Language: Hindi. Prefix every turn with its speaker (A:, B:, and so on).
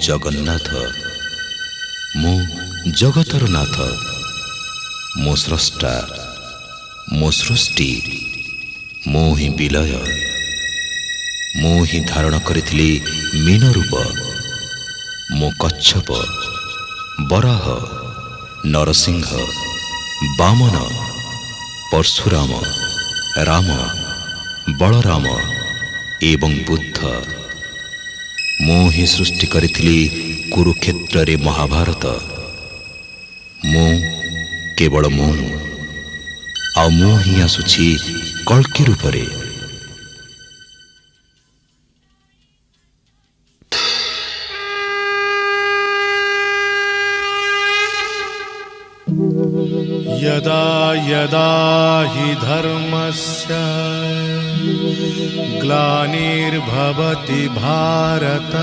A: जगन्नाथ मु जगतर नाथ मो स्रष्टा मो सृष्टि मो ही विलय मु ही धारण करिथिली मीन रूप मो कच्छप बराह नरसिंह वामन परशुराम राम बलराम एवं बुद्ध मु ही सृष्टि करिथिली कुरुक्षेत्र रे महाभारत मु केवल मु आ मु ही आसुछि कल्कि रूप रे।
B: यदा यदा हि धर्मस्य ग्लानिर्भवति भारत।